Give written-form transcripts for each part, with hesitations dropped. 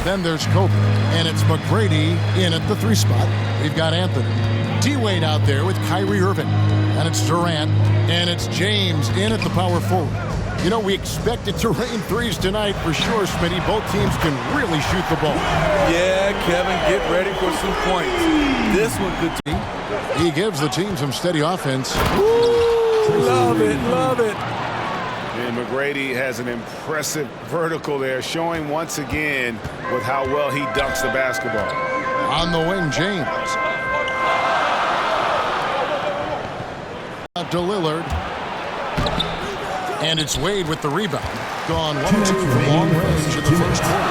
Then there's Kobe, and it's McGrady in at the 3 spot. We've got Anthony. D-Wade out there with Kyrie Irving. And it's Durant, and it's James in at the power forward. You know, we expect it to rain threes tonight for sure, Smitty. Both teams can really shoot the ball. Yeah, Kevin, get ready for some points. This one could be. He gives the team some steady offense. Woo! Love it, love it. And McGrady has an impressive vertical there, showing once again with how well he dunks the basketball. On the wing, James. Out to Lillard. And it's Wade with the rebound. Gone 1-2 from long range in the first quarter.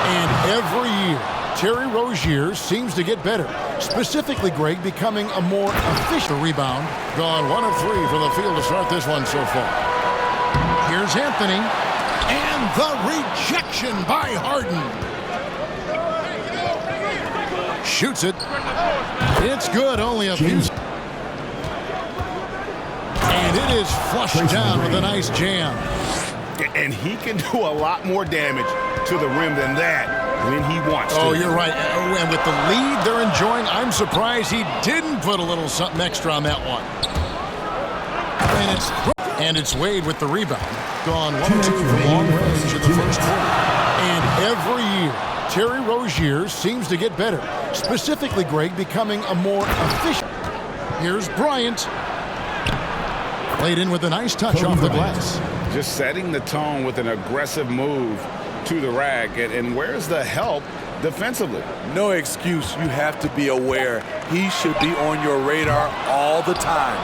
And every year, Terry Rozier seems to get better. Specifically, Greg, becoming a more efficient rebound. Gone 1 of 3 from the field to start this one so far. Here's Anthony. And the rejection by Harden. Shoots it. It's good, only a few. And it is flushed down with a nice jam. And he can do a lot more damage to the rim than that when he wants to. Oh, you're right. And with the lead they're enjoying, I'm surprised he didn't put a little something extra on that one. And it's Wade with the rebound. Gone 1-2 from long range in the first quarter. And every year, Terry Rozier seems to get better. Specifically, Greg, becoming a more efficient. Here's Bryant. Played in with a nice touch off the glass. Just setting the tone with an aggressive move to the rack. And where's the help defensively? No excuse. You have to be aware. He should be on your radar all the time.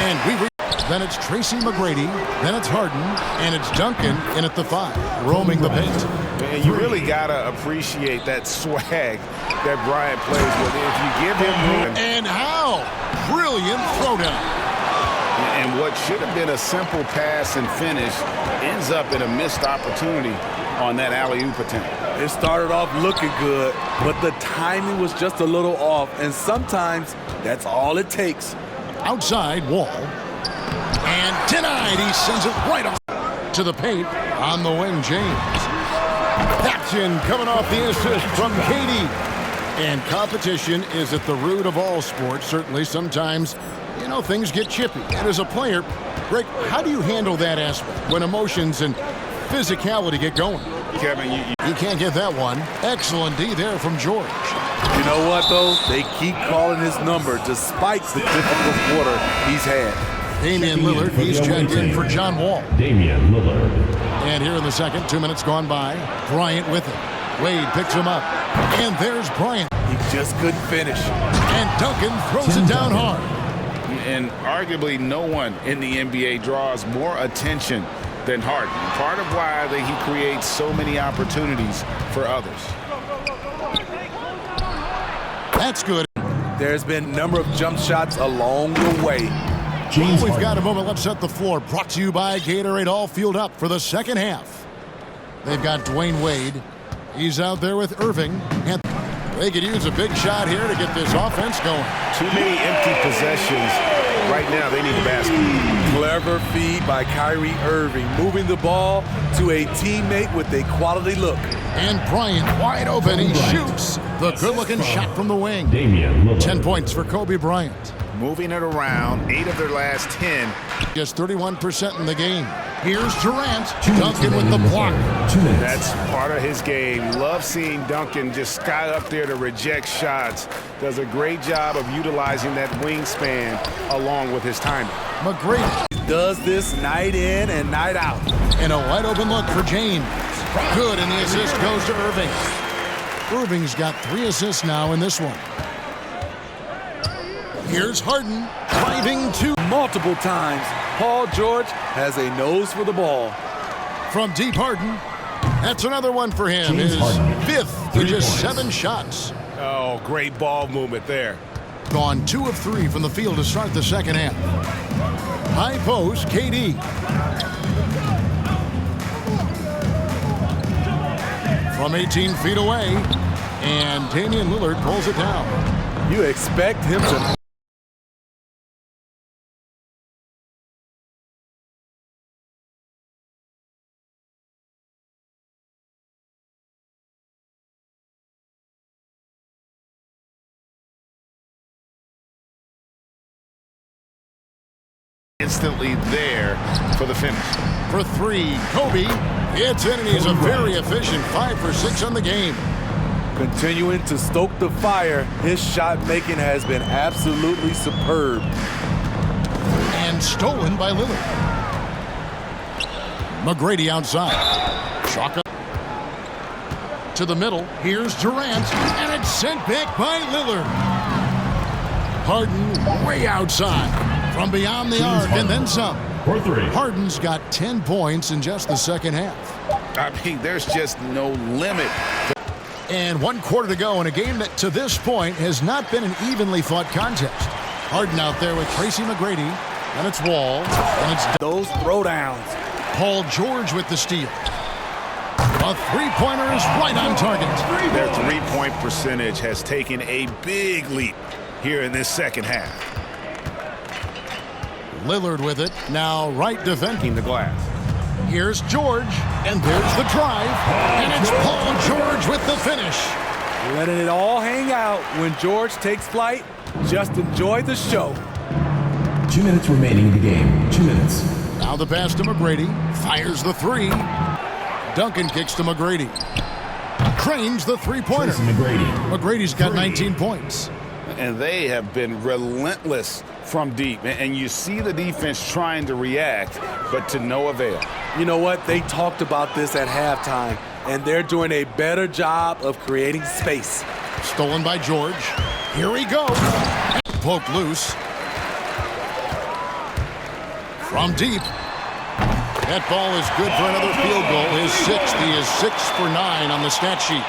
And then it's Tracy McGrady, then it's Harden, and it's Duncan in at the 5, roaming the paint. And you really got to appreciate that swag that Bryant plays with. If you give him room. And how? Brilliant throwdown. And what should have been a simple pass and finish ends up in a missed opportunity on that alley-oop attempt. It started off looking good, but the timing was just a little off, and sometimes that's all it takes. Outside, Wall. And denied. He sends it right off to the paint. On the wing, James. That's in, coming off the assist from Katie. And competition is at the root of all sports. Certainly, sometimes, you know, things get chippy. And as a player, Greg, how do you handle that aspect when emotions and physicality get going? Kevin, you can't get that one. Excellent D there from George. You know what, though? They keep calling his number despite the difficult quarter he's had. Damian Lillard, he's checked in for John Wall. Damian Lillard. And here in the second, 2 minutes gone by. Bryant with it. Wade picks him up. And there's Bryant. He just couldn't finish. And Duncan throws it down hard. And arguably no one in the NBA draws more attention than Harden. Part of why he creates so many opportunities for others. That's good. There's been a number of jump shots along the way. We've got a moment. Let's set the floor. Brought to you by Gatorade, all fueled up for the second half. They've got Dwayne Wade. He's out there with Irving. And they could use a big shot here to get this offense going. Too many empty possessions. Right now, they need a basket. Clever feed by Kyrie Irving, moving the ball to a teammate with a quality look. And Bryant wide open. He shoots the good-looking shot from the wing. Damian Lillard. 10 points for Kobe Bryant. Moving it around, 8 of their last 10. Just 31% in the game. Here's Durant. Duncan with the block. That's part of his game. Love seeing Duncan just sky up there to reject shots. Does a great job of utilizing that wingspan along with his timing. McGrady does this night in and night out. And a wide open look for James. Good, and the assist goes to Irving. Irving's got 3 assists now in this one. Here's Harden driving to multiple times. Paul George has a nose for the ball. From deep, Harden. That's another one for him. His 5th with just 7 shots. Oh, great ball movement there. Gone 2 of 3 from the field to start the second half. High post, KD. From 18 feet away. And Damian Lillard pulls it down. You expect him to instantly there for the finish. For three, Kobe. It's in, and he's a very efficient 5 for 6 on the game. Continuing to stoke the fire, his shot making has been absolutely superb. And stolen by Lillard. McGrady outside. Shaka to the middle. Here's Durant, and it's sent back by Lillard. Harden way outside from beyond the arc, and then some. For three. Harden's got 10 points in just the second half. I mean, there's just no limit. And 1 quarter to go in a game that to this point has not been an evenly fought contest. Harden out there with Tracy McGrady, and it's Wall, and it's Those throwdowns. Paul George with the steal. A three-pointer is right on target. Their three-point percentage has taken a big leap here in this second half. Lillard with it, now right defending The glass. Here's George, and there's the drive, and it's Paul George with the finish. Letting it all hang out when George takes flight. Just enjoy the show. 2 minutes remaining in the game. 2 minutes. Now the pass to McGrady, fires the three. Duncan kicks to McGrady. Cranes the three-pointer. Tracy McGrady. McGrady's got 19 points. And they have been relentless from deep. And you see the defense trying to react, but to no avail. You know what? They talked about this at halftime, and they're doing a better job of creating space. Stolen by George. Here he goes. Poked loose. From deep. That ball is good for another field goal. His sixth. He is 6 for 9 on the stat sheet.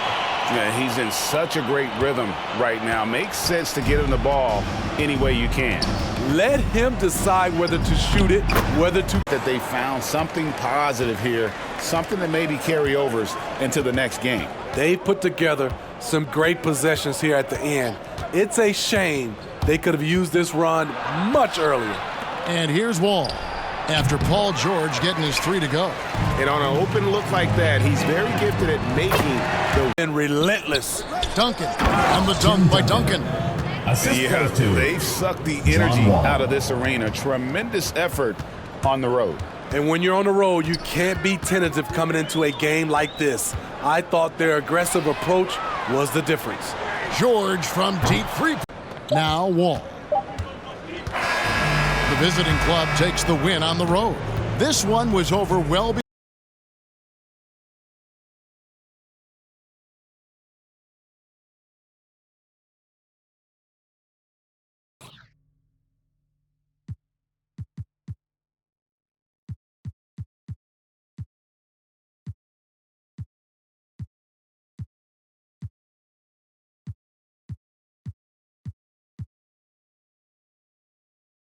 Yeah, he's in such a great rhythm right now. Makes sense to get him the ball any way you can. Let him decide whether to shoot it, whether to... That they found something positive here, something that maybe carry overs into the next game. They put together some great possessions here at the end. It's a shame they could have used this run much earlier. And here's Wall. After Paul George getting his 3 to go. And on an open look like that, he's very gifted at making the... And relentless. Duncan. And the dunk by Duncan. Assist Yeah, goes to they've sucked the energy out of this arena. Tremendous effort on the road. And when you're on the road, you can't be tentative coming into a game like this. I thought their aggressive approach was the difference. George from deep 3. Now Wall. The visiting club takes the win on the road. This one was over well